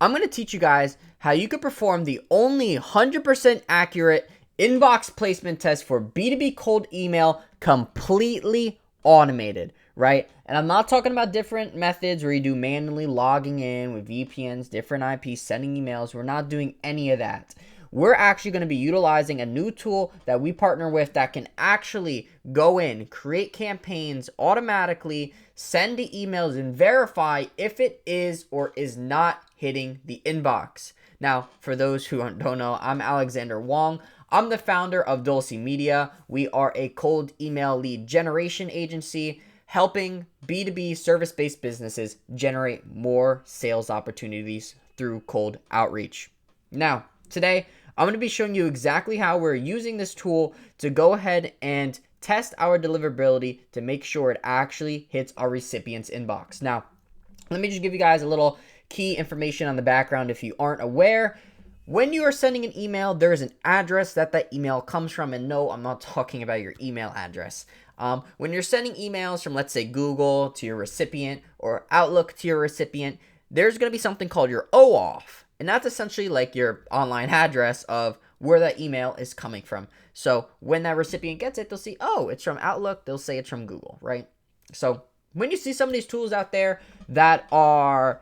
I'm going to teach you guys how you can perform the only 100% accurate inbox placement test for B2B cold email completely automated, right? And I'm not talking about different methods where you do manually logging in with VPNs, different IPs, sending emails. We're not doing any of that. We're actually going to be utilizing a new tool that we partner with that can actually go in, create campaigns automatically, send the emails, and verify if it is or is not hitting the inbox. Now, for those who don't know, I'm Alexander Woung. I'm the founder of Dulce Media. We are a cold email lead generation agency helping B2B service-based businesses generate more sales opportunities through cold outreach. Now, today, I'm going to be showing you exactly how we're using this tool to go ahead and test our deliverability to make sure it actually hits our recipient's inbox. Now, let me just give you guys a little key information on the background if you aren't aware. When you are sending an email, there is an address that email comes from. And no, I'm not talking about your email address. When you're sending emails from, let's say, Google to your recipient or Outlook to your recipient, there's going to be something called your OAuth. And that's essentially like your online address of where that email is coming from. So when that recipient gets it, they'll see, oh, it's from Outlook. They'll say it's from Google, right? So when you see some of these tools out there that are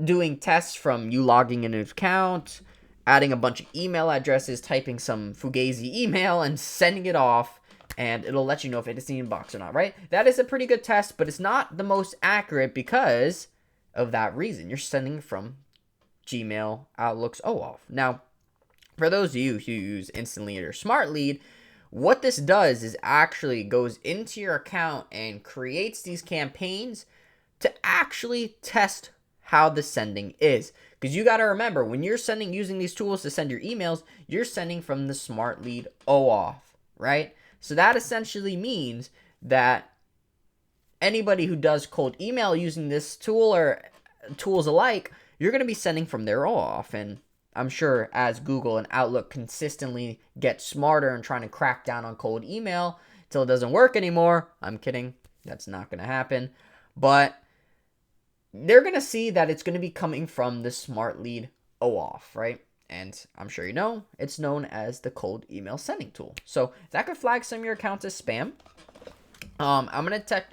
doing tests from you logging in an account, adding a bunch of email addresses, typing some fugazi email, and sending it off, and it'll let you know if it is in the inbox or not, right? That is a pretty good test, but it's not the most accurate because of that reason. You're sending from Gmail, Outlook's OAuth. Now, for those of you who use Instant Lead or Smart Lead, what this does is actually goes into your account and creates these campaigns to actually test how the sending is. Because you got to remember, when you're using these tools to send your emails, you're sending from the Smart Lead OAuth, right? So that essentially means that anybody who does cold email using this tool or tools alike, you're going to be sending from their OAuth. And I'm sure as Google and Outlook consistently get smarter and trying to crack down on cold email until it doesn't work anymore, I'm kidding, that's not going to happen. But they're going to see that it's going to be coming from the Smart Lead OAuth, right? And I'm sure you know, it's known as the cold email sending tool. So that could flag some of your accounts as spam. I'm going to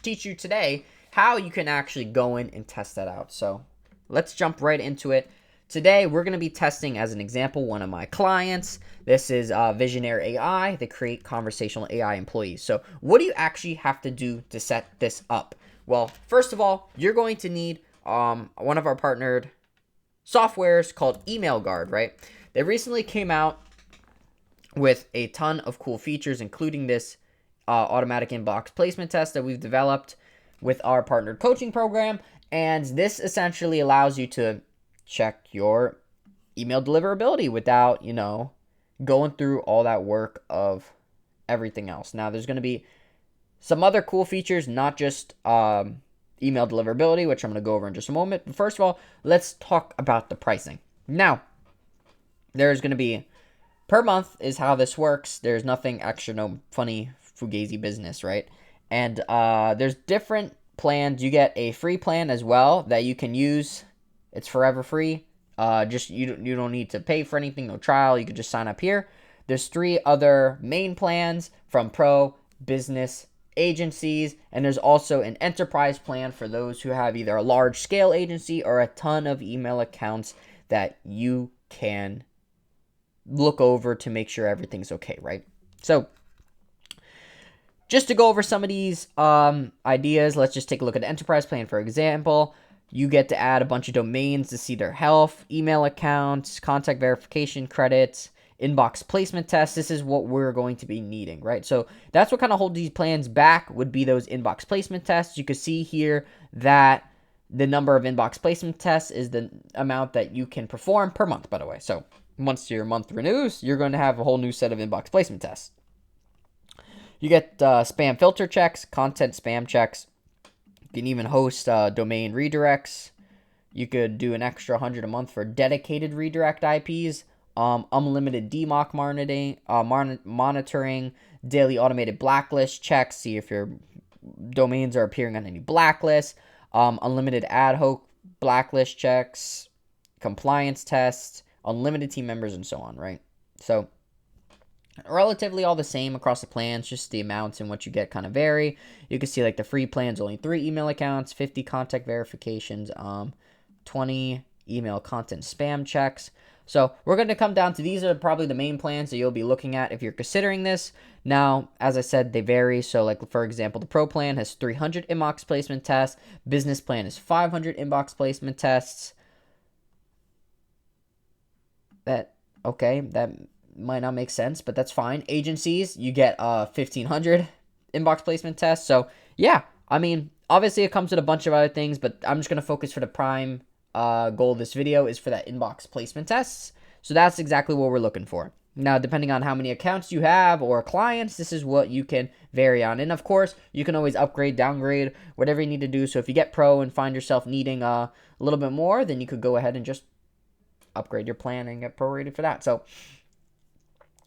teach you today how you can actually go in and test that out. So let's jump right into it. Today, we're going to be testing, as an example, one of my clients. This is Visionary AI. They create conversational AI employees. So what do you actually have to do to set this up? Well, first of all, you're going to need one of our partnered softwares called Email Guard, right? They recently came out with a ton of cool features, including this automatic inbox placement test that we've developed with our partnered coaching program. And this essentially allows you to check your email deliverability without, going through all that work of everything else. Now, there's going to be some other cool features, not just email deliverability, which I'm going to go over in just a moment. But first of all, let's talk about the pricing. Now, there's going to be per month is how this works. There's nothing extra, no funny fugazi business, right? And there's different plans. You get a free plan as well that you can use. It's forever free. Just you don't need to pay for anything, no trial. You can just sign up here. There's 3 other main plans from pro, business, agencies, and there's also an enterprise plan for those who have either a large scale agency or a ton of email accounts that you can look over to make sure everything's okay, right? So just to go over some of these ideas, let's just take a look at the enterprise plan. For example, you get to add a bunch of domains to see their health, email accounts, contact verification credits, inbox placement tests. This is what we're going to be needing, right? So that's what kind of holds these plans back would be those inbox placement tests. You can see here that the number of inbox placement tests is the amount that you can perform per month, by the way. So once your month renews, you're going to have a whole new set of inbox placement tests. You get spam filter checks, content spam checks. You can even host domain redirects. You could do an extra 100 a month for dedicated redirect IPs, unlimited DMOC monitoring, daily automated blacklist checks, see if your domains are appearing on any blacklists, unlimited ad hoc blacklist checks, compliance tests, unlimited team members, and so on, right? So relatively all the same across the plans, just the amounts and what you get kind of vary. You can see like the free plans, only 3 email accounts, 50 contact verifications, 20 email content spam checks. So we're going to come down to, these are probably the main plans that you'll be looking at if you're considering this. Now, as I said, they vary. So like, for example, the Pro plan has 300 inbox placement tests. Business plan is 500 inbox placement tests. That might not make sense, but that's fine. Agencies, you get 1,500 inbox placement tests. So yeah, I mean, obviously it comes with a bunch of other things, but I'm just going to focus for the prime goal of this video is for that inbox placement tests. So that's exactly what we're looking for. Now, depending on how many accounts you have or clients, this is what you can vary on. And of course, you can always upgrade, downgrade, whatever you need to do. So if you get pro and find yourself needing a little bit more, then you could go ahead and just upgrade your plan and get prorated for that. So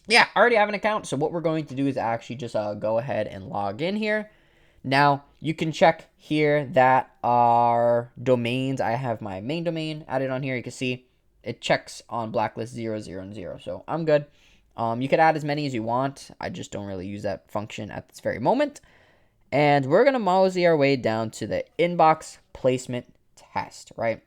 yeah, I already have an account. So what we're going to do is actually just go ahead and log in here. Now, you can check here that our domains, I have my main domain added on here. You can see it checks on blacklist 0, 0, and 0. So I'm good. You could add as many as you want. I just don't really use that function at this very moment. And we're going to mosey our way down to the inbox placement test, right?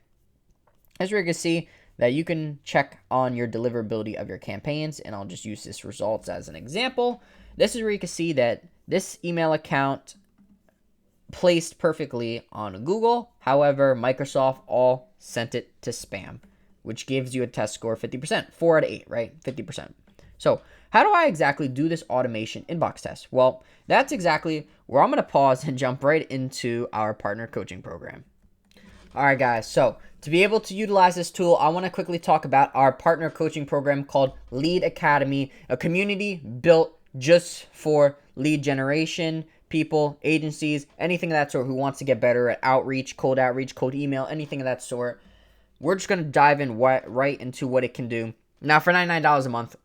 As you can see, that you can check on your deliverability of your campaigns, and I'll just use this results as an example. This is where you can see that this email account placed perfectly on Google. However, Microsoft all sent it to spam, which gives you a test score of 50%, 4 out of 8, right? 50%. So how do I exactly do this automation inbox test? Well, that's exactly where I'm going to pause and jump right into our partner coaching program. All right, guys. So to be able to utilize this tool, I want to quickly talk about our partner coaching program called Lead Academy, a community built just for lead generation, people, agencies, anything of that sort who wants to get better at outreach, cold email, anything of that sort. We're just going to dive in right into what it can do. Now, for $99 a month,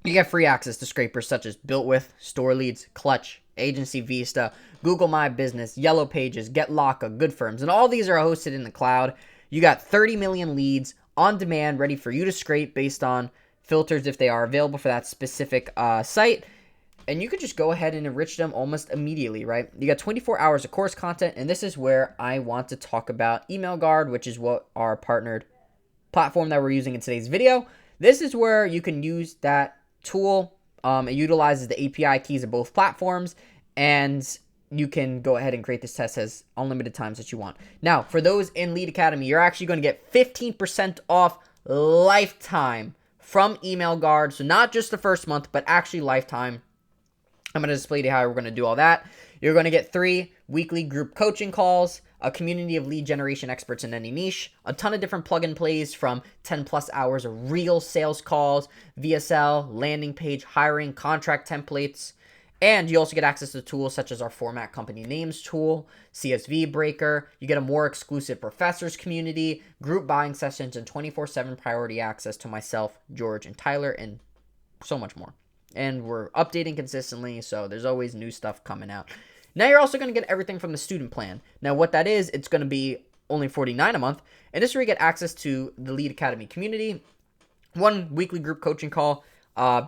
you get free access to scrapers such as Built With, Store Leads, Clutch, Agency Vista, Google My Business, Yellow Pages, GetLocka, Good Firms, and all these are hosted in the cloud. You got 30 million leads on demand ready for you to scrape based on filters if they are available for that specific site. And you can just go ahead and enrich them almost immediately, right? You got 24 hours of course content, and this is where I want to talk about Email Guard, which is what our partnered platform that we're using in today's video. This is where you can use that tool. It utilizes the API keys of both platforms, and you can go ahead and create this test as unlimited times that you want. Now, for those in Lead Academy, you're actually going to get 15% off lifetime from Email Guard. So not just the first month, but actually lifetime. I'm going to display to you how we're going to do all that. You're going to get 3 weekly group coaching calls, a community of lead generation experts in any niche, a ton of different plug and plays from 10 plus hours of real sales calls, VSL, landing page, hiring, contract templates. And you also get access to tools such as our format company names tool, CSV breaker. You get a more exclusive professors community, group buying sessions, and 24/7 priority access to myself, George, and Tyler, and so much more. And we're updating consistently, so there's always new stuff coming out. Now you're also going to get everything from the student plan. Now what that is, it's going to be only $49 a month, and this is where you get access to the Lead Academy community, 1 weekly group coaching call,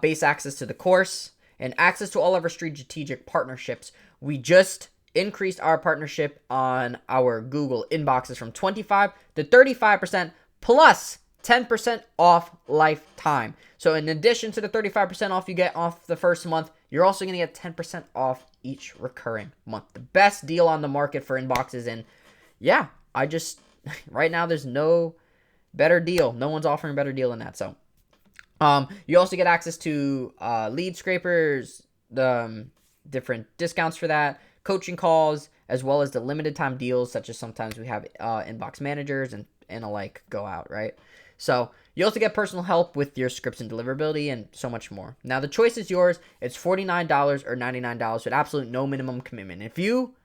base access to the course, and access to all of our strategic partnerships. We just increased our partnership on our Google inboxes from 25 to 35% plus 10% off lifetime. So in addition to the 35% off you get off the first month, you're also going to get 10% off each recurring month. The best deal on the market for inboxes. And yeah, right now there's no better deal. No one's offering a better deal than that. So you also get access to lead scrapers, the different discounts for that, coaching calls, as well as the limited time deals, such as sometimes we have inbox managers and alike go out, right? So you also get personal help with your scripts and deliverability and so much more. Now the choice is yours. It's $49 or $99 with absolutely no minimum commitment. If you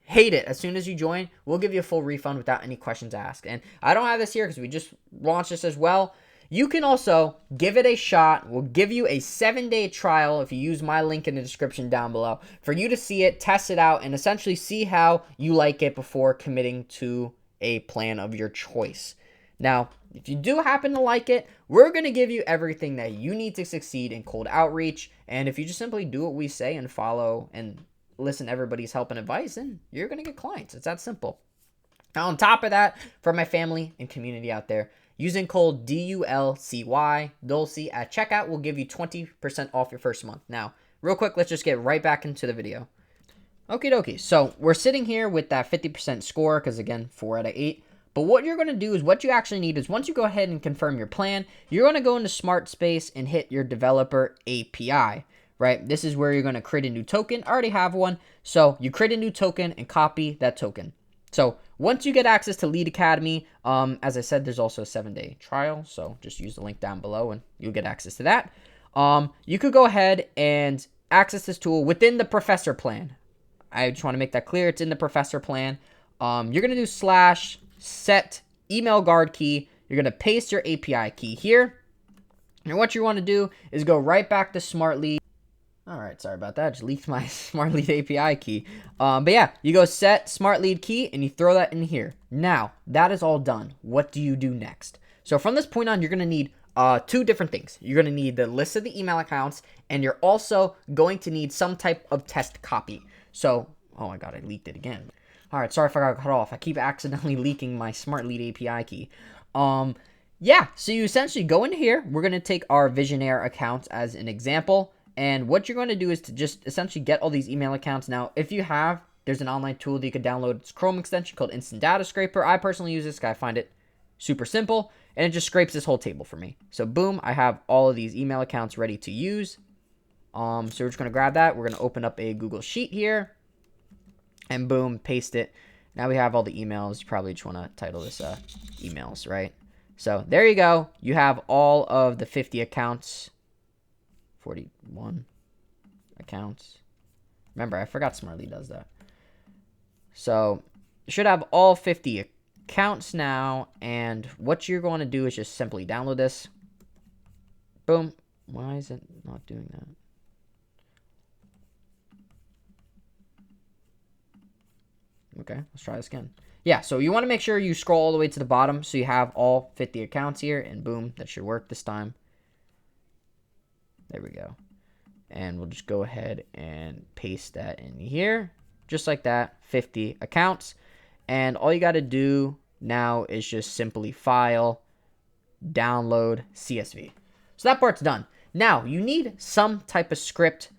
hate it as soon as you join, we'll give you a full refund without any questions asked. And I don't have this here because we just launched this as well. You can also give it a shot. We'll give you a 7-day trial if you use my link in the description down below for you to see it, test it out, and essentially see how you like it before committing to a plan of your choice. Now, if you do happen to like it, we're going to give you everything that you need to succeed in cold outreach. And if you just simply do what we say and follow and listen to everybody's help and advice, then you're going to get clients. It's that simple. Now, on top of that, for my family and community out there, using code DULCY, Dulce, at checkout will give you 20% off your first month. Now, real quick, let's just get right back into the video. Okie dokie. So we're sitting here with that 50% score because, again, 4 out of 8. But what you're going to do is what you actually need is once you go ahead and confirm your plan, you're going to go into Smart Space and hit your developer API, right? This is where you're going to create a new token. I already have one. So you create a new token and copy that token. So once you get access to Lead Academy, as I said, there's also a 7-day trial. So just use the link down below and you'll get access to that. You could go ahead and access this tool within the Professor plan. I just want to make that clear. It's in the Professor plan. You're going to do /set email guard key. You're going to paste your API key here. And what you want to do is go right back to Smart Lead. All right, sorry about that. I just leaked my Smart Lead API key. But yeah, you go set Smart Lead key and you throw that in here. Now, that is all done. What do you do next? So from this point on, you're going to need 2 different things. You're going to need the list of the email accounts, and you're also going to need some type of test copy. So, oh my God, I leaked it again. All right, sorry if I got cut off. I keep accidentally leaking my Smart Lead API key. Yeah, so you essentially go into here. We're going to take our Visionaire account as an example. And what you're going to do is to just essentially get all these email accounts. Now, if you have, there's an online tool that you can download. It's a Chrome extension called Instant Data Scraper. I personally use this guy. I find it super simple. And it just scrapes this whole table for me. So boom, I have all of these email accounts ready to use. So we're just going to grab that. We're going to open up a Google Sheet here. And boom, paste it. Now we have all the emails. You probably just want to title this emails, right? So there you go. You have all of the 50 accounts. 41 accounts. Remember, I forgot Smartly does that. So you should have all 50 accounts now. And what you're going to do is just simply download this. Boom. Why is it not doing that? Okay, let's try this again. Yeah, so you want to make sure you scroll all the way to the bottom so you have all 50 accounts here. And boom, that should work this time. There we go. And we'll just go ahead and paste that in here. Just like that, 50 accounts. And all you got to do now is just simply file, download CSV. So that part's done. Now, you need some type of script.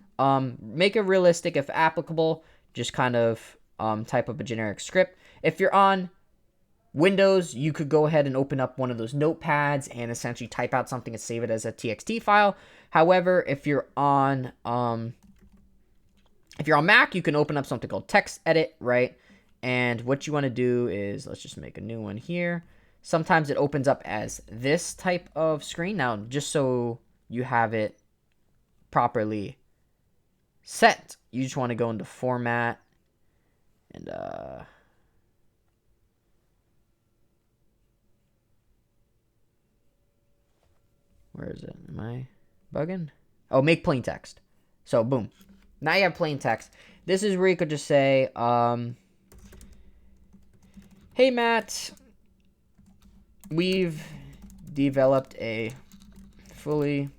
Make it realistic if applicable. Just kind of type up a generic script. If you're on Windows, you could go ahead and open up one of those notepads and essentially type out something and save it as a TXT file. However, if you're on Mac, you can open up something called Text Edit, right? And what you want to do is, let's just make a new one here. Sometimes it opens up as this type of screen. Now, just so you have it properly set, you just want to go into Format and where is it? Am I bugging? Oh, make plain text. So, boom. Now you have plain text. This is where you could just say, hey, Matt, we've developed a fully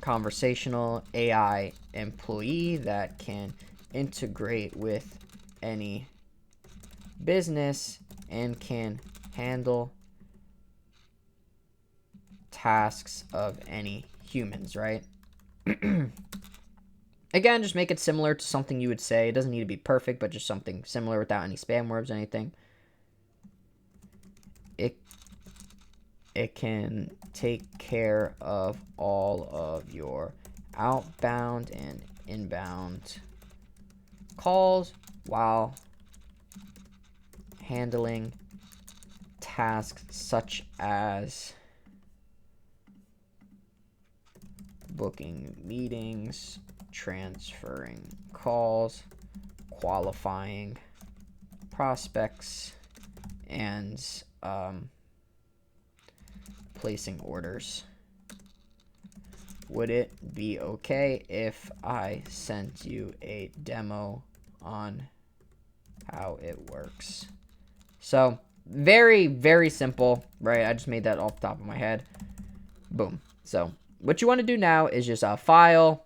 conversational AI employee that can integrate with any business and can handle tasks of any humans, right? Again, just make it similar to something you would say. It doesn't need to be perfect, but just something similar without any spam words or anything. It can take care of all of your outbound and inbound calls while handling tasks such as booking meetings, transferring calls, qualifying prospects, and placing orders. Would it be okay if I sent you a demo on how it works? So very, very simple, right? I just made that off the top of my head. Boom. So what you want to do now is just file.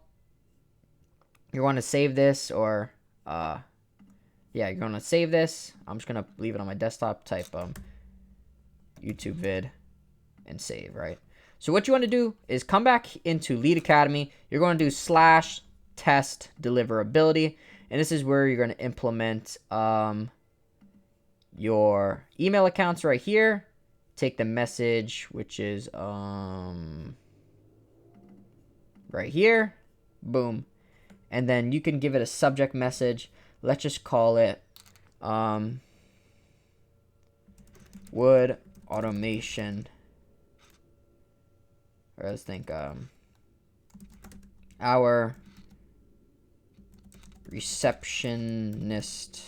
You want to save this, or yeah, you're going to save this. I'm just going to leave it on my desktop, type YouTube vid and save, right? So what you want to do is come back into Lead Academy. You're going to do /test deliverability, and this is where you're going to implement your email accounts right here. Take the message, which is right here. Boom. And then you can give it a subject message. Let's just call it would automation, or let's think our receptionist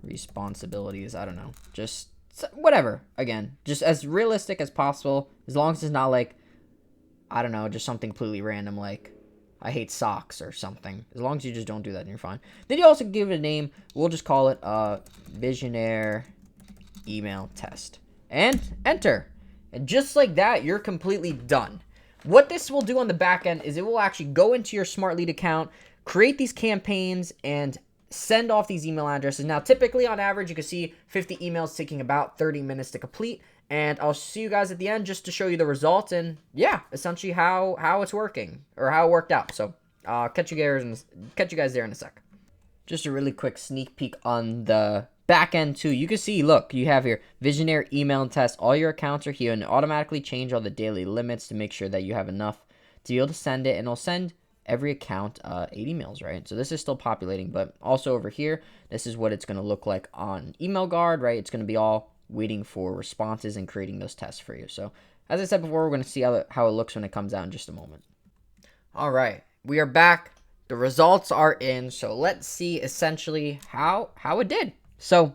responsibilities. I don't know, just whatever. Again, just as realistic as possible, as long as it's not like, I don't know, just something completely random like I hate socks or something. As long as you just don't do that, and you're fine. Then you also give it a name. We'll just call it visionaire email test, and enter. And just like that, you're completely done. What this will do on the back end is it will actually go into your Smart Lead account, create these campaigns, and send off these email addresses. Now, typically on average, you can see 50 emails taking about 30 minutes to complete. And I'll see you guys at the end just to show you the results and, yeah, essentially how it's working, or how it worked out. So catch you guys there in a sec. Just a really quick sneak peek on the back end too. You can see, look, you have here visionaire email test. All your accounts are here, and automatically change all the daily limits to make sure that you have enough to be able to send it. And it'll send every account 8 emails, right? So this is still populating, but also over here, this is what it's going to look like on Email Guard, right? It's going to be all waiting for responses and creating those tests for you. So as I said before, we're going to see how it looks when it comes out in just a moment. All right, we are back. The results are in. So let's see essentially how it did. So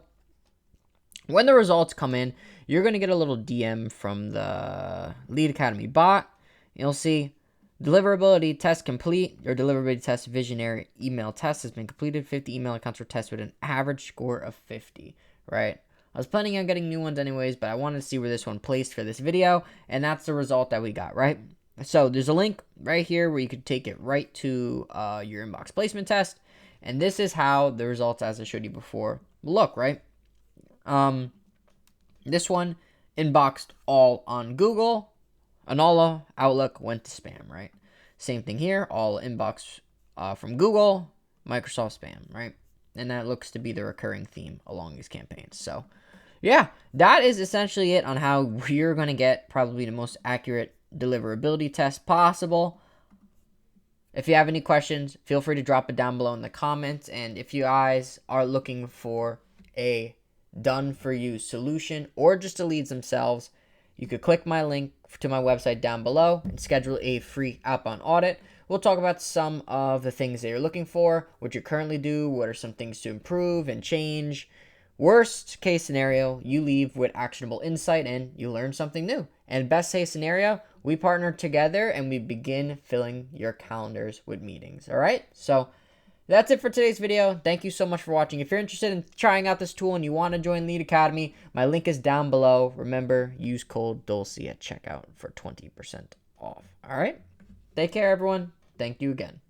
when the results come in, you're going to get a little DM from the Lead Academy bot. You'll see deliverability test complete. Your deliverability test visionary email test has been completed. 50 email accounts were tested with an average score of 50, right? I was planning on getting new ones anyways, but I wanted to see where this one placed for this video, and that's the result that we got, right? So there's a link right here where you could take it right to your inbox placement test, and this is how the results, as I showed you before, look, right? This one inboxed all on Google, and all Outlook went to spam, right? Same thing here, all inbox from Google, Microsoft spam, right? And that looks to be the recurring theme along these campaigns. So yeah, that is essentially it on how you're going to get probably the most accurate deliverability test possible. If you have any questions, feel free to drop it down below in the comments. And if you guys are looking for a done-for-you solution, or just the leads themselves, you could click my link to my website down below and schedule a free outbound audit. We'll talk about some of the things that you're looking for, what you currently do, what are some things to improve and change. Worst case scenario, you leave with actionable insight and you learn something new. And best case scenario, we partner together and we begin filling your calendars with meetings. All right? So that's it for today's video. Thank you so much for watching. If you're interested in trying out this tool and you want to join Lead Academy, my link is down below. Remember, use code DULCE at checkout for 20% off. All right? Take care, everyone. Thank you again.